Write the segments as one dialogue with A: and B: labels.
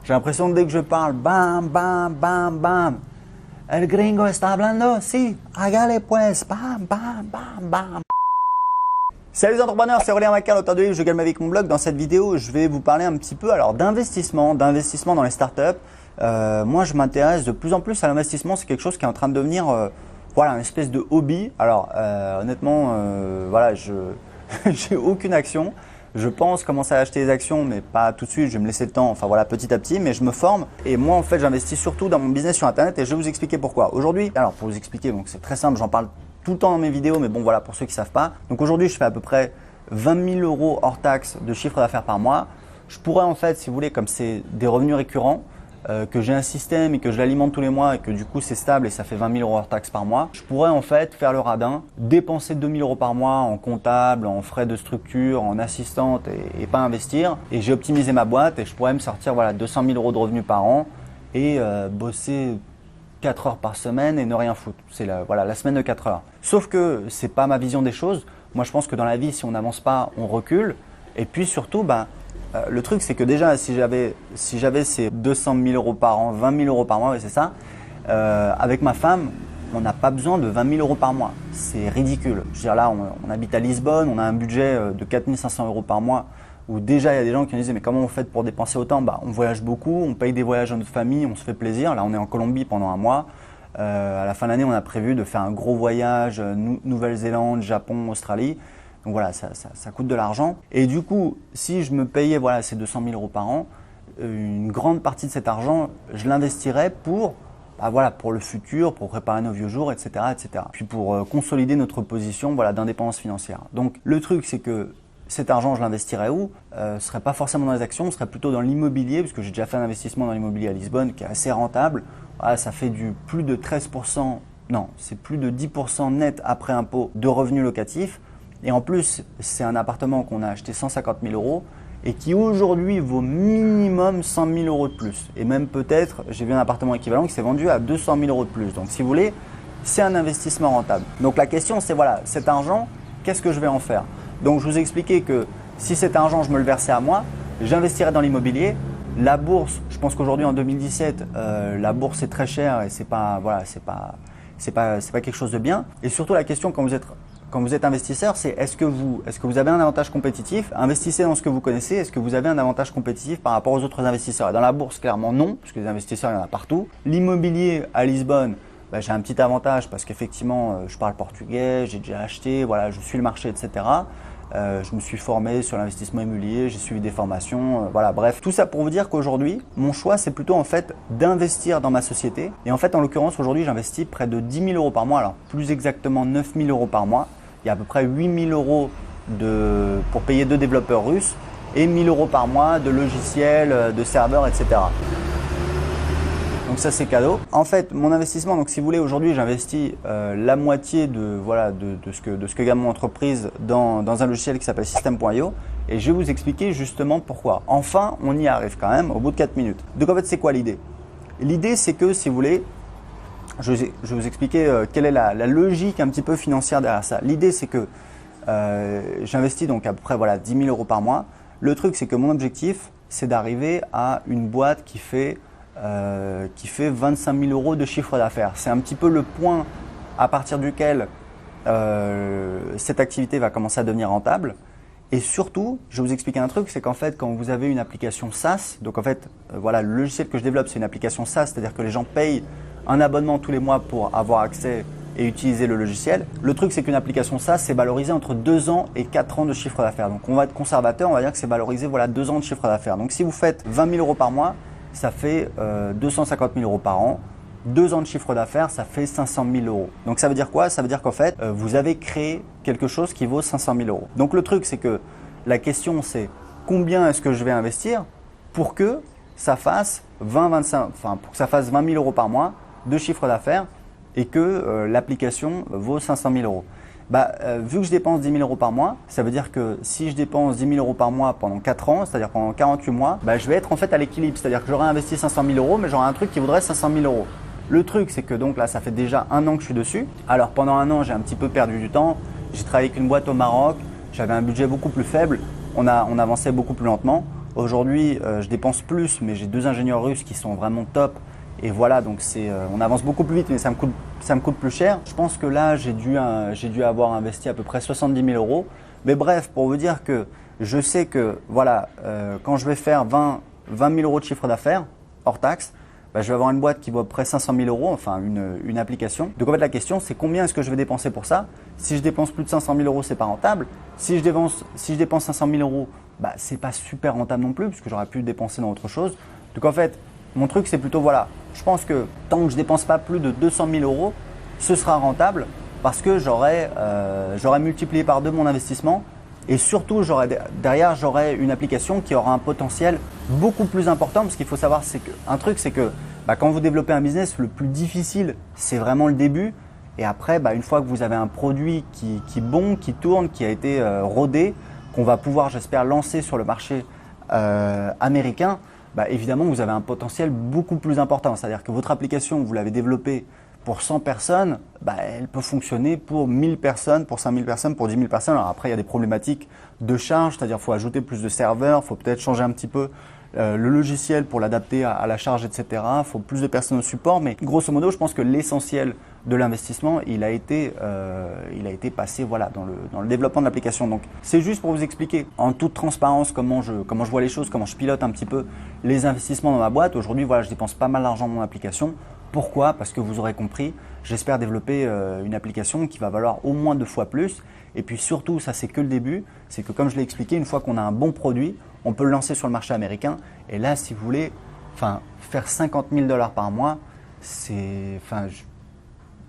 A: J'ai l'impression que dès que je parle, bam, bam, bam, bam. El gringo está hablando, si, hágale pues, bam, bam, bam, bam. Salut les entrepreneurs, c'est Aurélien Macar, l'auteur du livre Je gagne ma vie avec mon blog. Dans cette vidéo, je vais vous parler un petit peu d'investissement dans les startups. Moi, je m'intéresse de plus en plus à l'investissement. C'est quelque chose qui est en train de devenir une espèce de hobby. Alors, honnêtement, j'ai aucune action. Je pense commencer à acheter des actions, mais pas tout de suite. Je vais me laisser le temps, petit à petit, mais je me forme. Et moi, en fait, j'investis surtout dans mon business sur Internet et je vais vous expliquer pourquoi. Aujourd'hui, alors pour vous expliquer, donc c'est très simple, j'en parle tout le temps dans mes vidéos, mais bon voilà, pour ceux qui ne savent pas. Donc aujourd'hui, je fais à peu près 20 000 € hors taxe de chiffre d'affaires par mois. Je pourrais en fait, si vous voulez, comme c'est des revenus récurrents, que j'ai un système et que je l'alimente tous les mois et que du coup c'est stable et ça fait 20 000 € hors taxe par mois, je pourrais en fait faire le radin, dépenser 2 000 € par mois en comptable, en frais de structure, en assistante et pas investir. Et j'ai optimisé ma boîte et je pourrais me sortir 200 000 € de revenus par an et bosser 4 heures par semaine et ne rien foutre. C'est la semaine de 4 heures. Sauf que c'est pas ma vision des choses. Moi je pense que dans la vie, si on n'avance pas, on recule. Et puis surtout, le truc c'est que déjà si j'avais ces 200 000 € par an, 20 000 € par mois, c'est ça, avec ma femme, on n'a pas besoin de 20 000 € par mois. C'est ridicule. Je veux dire là, on habite à Lisbonne, on a un budget de 4 500 € par mois. Où déjà il y a des gens qui me disaient mais comment on fait pour dépenser autant? On voyage beaucoup, on paye des voyages à notre famille, on se fait plaisir. Là on est en Colombie pendant un mois. À la fin de l'année on a prévu de faire un gros voyage, Nouvelle-Zélande, Japon, Australie. Donc voilà, ça coûte de l'argent. Et du coup, si je me payais ces 200 000 € par an, une grande partie de cet argent, je l'investirais pour le futur, pour préparer nos vieux jours, etc. etc. Puis pour consolider notre position d'indépendance financière. Donc le truc c'est que cet argent, je l'investirais où? Ce ne serait pas forcément dans les actions, ce serait plutôt dans l'immobilier, parce que j'ai déjà fait un investissement dans l'immobilier à Lisbonne qui est assez rentable. Ça fait plus de 13%, non, c'est plus de 10% net après impôt de revenus locatifs. Et en plus, c'est un appartement qu'on a acheté 150 000 € et qui aujourd'hui vaut minimum 100 000 € de plus. Et même peut-être, j'ai vu un appartement équivalent qui s'est vendu à 200 000 € de plus. Donc si vous voulez, c'est un investissement rentable. Donc la question c'est cet argent, qu'est-ce que je vais en faire? Donc je vous ai expliqué que si cet argent, je me le versais à moi, j'investirais dans l'immobilier. La bourse, je pense qu'aujourd'hui en 2017, la bourse est très chère et c'est pas quelque chose de bien. Et surtout la question quand vous êtes investisseur, c'est est-ce que vous avez un avantage compétitif? Investissez dans ce que vous connaissez. Est-ce que vous avez un avantage compétitif par rapport aux autres investisseurs? Et dans la bourse, clairement non, parce que les investisseurs, il y en a partout. L'immobilier à Lisbonne, j'ai un petit avantage parce qu'effectivement, je parle portugais, j'ai déjà acheté, je suis le marché, etc. Je me suis formé sur l'investissement immobilier, j'ai suivi des formations, bref. Tout ça pour vous dire qu'aujourd'hui, mon choix, c'est plutôt en fait d'investir dans ma société. Et en fait, en l'occurrence, aujourd'hui, j'investis près de 10 000 € par mois, alors plus exactement 9 000 € par mois. Il y a à peu près 8 000 € pour payer 2 développeurs russes et 1 000 € par mois de logiciels, de serveurs, etc. Donc ça c'est cadeau. En fait, mon investissement, donc si vous voulez, aujourd'hui j'investis la moitié de ce que gagne mon entreprise dans un logiciel qui s'appelle System.io et je vais vous expliquer justement pourquoi. Enfin, on y arrive quand même au bout de 4 minutes. Donc en fait, c'est quoi l'idée? L'idée c'est que si vous voulez, je vais vous expliquer quelle est la logique un petit peu financière derrière ça. L'idée c'est que j'investis donc à peu près 10 000 € par mois. Le truc c'est que mon objectif c'est d'arriver à une boîte qui fait 25 000 € de chiffre d'affaires. C'est un petit peu le point à partir duquel cette activité va commencer à devenir rentable. Et surtout, je vais vous expliquer un truc, c'est qu'en fait, quand vous avez une application SaaS, donc en fait, le logiciel que je développe, c'est une application SaaS, c'est-à-dire que les gens payent un abonnement tous les mois pour avoir accès et utiliser le logiciel. Le truc, c'est qu'une application SaaS, c'est valorisé entre 2 ans et 4 ans de chiffre d'affaires. Donc, on va être conservateur, on va dire que c'est valorisé 2 ans de chiffre d'affaires. Donc, si vous faites 20 000 € par mois, ça fait 250 000 € par an. 2 ans de chiffre d'affaires, ça fait 500 000 €. Donc ça veut dire quoi? Ça veut dire qu'en fait, vous avez créé quelque chose qui vaut 500 000 €. Donc le truc, c'est que la question, c'est combien est-ce que je vais investir pour que ça fasse 20 000 € par mois de chiffre d'affaires et que l'application vaut 500 000 €. Vu que je dépense 10 000 € par mois, ça veut dire que si je dépense 10 000 € par mois pendant 4 ans, c'est-à-dire pendant 48 mois, je vais être en fait à l'équilibre. C'est-à-dire que j'aurai investi 500 000 € mais j'aurai un truc qui vaudrait 500 000 €. Le truc, c'est que donc là, ça fait déjà 1 an que je suis dessus. Alors pendant 1 an, j'ai un petit peu perdu du temps. J'ai travaillé avec une boîte au Maroc. J'avais un budget beaucoup plus faible. On avançait beaucoup plus lentement. Aujourd'hui, je dépense plus, mais j'ai 2 ingénieurs russes qui sont vraiment top. Et voilà, donc on avance beaucoup plus vite, mais ça me coûte plus cher. Je pense que là, j'ai dû avoir investi à peu près 70 000 euros. Mais bref, pour vous dire que je sais que voilà, quand je vais faire 20 000 euros de chiffre d'affaires, hors taxe, bah, je vais avoir une boîte qui vaut à peu près 500 000 euros, enfin une application. Donc en fait, la question, c'est combien est-ce que je vais dépenser pour ça? Si je dépense plus de 500 000 euros, c'est pas rentable. Si je dépense 500 000 euros, bah, c'est pas super rentable non plus, puisque j'aurais pu dépenser dans autre chose. Donc en fait, mon truc, c'est plutôt, voilà, je pense que tant que je dépense pas plus de 200 000 euros, ce sera rentable parce que j'aurai multiplié par 2 mon investissement et surtout, derrière, j'aurai une application qui aura un potentiel beaucoup plus important parce qu'il faut savoir, c'est que bah, quand vous développez un business, le plus difficile, c'est vraiment le début. Et après, bah, une fois que vous avez un produit qui est bon, qui tourne, qui a été rodé, qu'on va pouvoir, j'espère, lancer sur le marché américain, bah, évidemment, vous avez un potentiel beaucoup plus important. C'est-à-dire que votre application, vous l'avez développée pour 100 personnes, bah, elle peut fonctionner pour 1000 personnes, pour 5000 personnes, pour 10 000 personnes. Alors après, il y a des problématiques de charge, c'est-à-dire qu'il faut ajouter plus de serveurs, il faut peut-être changer un petit peu le logiciel pour l'adapter à la charge, etc. Il faut plus de personnes au support. Mais grosso modo, je pense que l'essentiel de l'investissement, il a été passé voilà, dans le développement de l'application. Donc, c'est juste pour vous expliquer en toute transparence comment je vois les choses, comment je pilote un petit peu les investissements dans ma boîte. Aujourd'hui, voilà, je dépense pas mal d'argent dans mon application. Pourquoi? Parce que vous aurez compris, j'espère développer une application qui va valoir au moins 2 fois plus. Et puis surtout, ça c'est que le début, c'est que comme je l'ai expliqué, une fois qu'on a un bon produit, on peut le lancer sur le marché américain. Et là, si vous voulez, faire 50 000 $ par mois, c'est,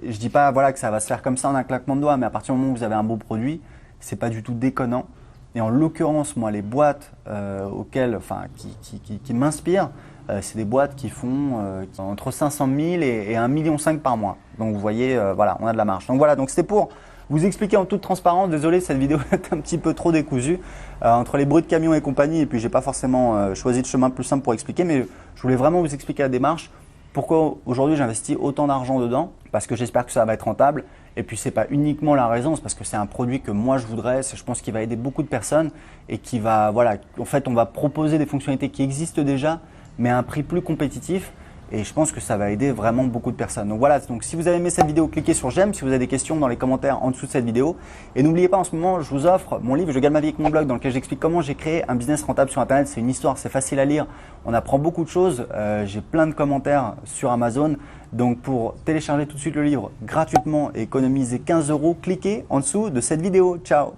A: je dis pas voilà que ça va se faire comme ça en un claquement de doigts, mais à partir du moment où vous avez un beau produit, c'est pas du tout déconnant. Et en l'occurrence, moi, les boîtes qui m'inspirent, c'est des boîtes qui font entre 500 000 et 1,5 million par mois. Donc vous voyez, voilà, on a de la marge. Donc voilà, donc c'était pour vous expliquer en toute transparence. Désolé, cette vidéo est un petit peu trop décousue entre les bruits de camions et compagnie. Et puis j'ai pas forcément choisi de chemin plus simple pour expliquer, mais je voulais vraiment vous expliquer la démarche. Pourquoi aujourd'hui j'investis autant d'argent dedans? Parce que j'espère que ça va être rentable. Et puis c'est pas uniquement la raison, c'est parce que c'est un produit que moi je voudrais. Je pense qu'il va aider beaucoup de personnes et qui va, voilà, en fait, on va proposer des fonctionnalités qui existent déjà, mais à un prix plus compétitif. Et je pense que ça va aider vraiment beaucoup de personnes. Donc voilà, donc si vous avez aimé cette vidéo, cliquez sur j'aime. Si vous avez des questions, dans les commentaires en dessous de cette vidéo. Et n'oubliez pas, en ce moment, je vous offre mon livre Je gagne ma vie avec mon blog, dans lequel j'explique comment j'ai créé un business rentable sur Internet. C'est une histoire, c'est facile à lire. On apprend beaucoup de choses. J'ai plein de commentaires sur Amazon. Donc pour télécharger tout de suite le livre gratuitement et économiser 15 €, cliquez en dessous de cette vidéo. Ciao!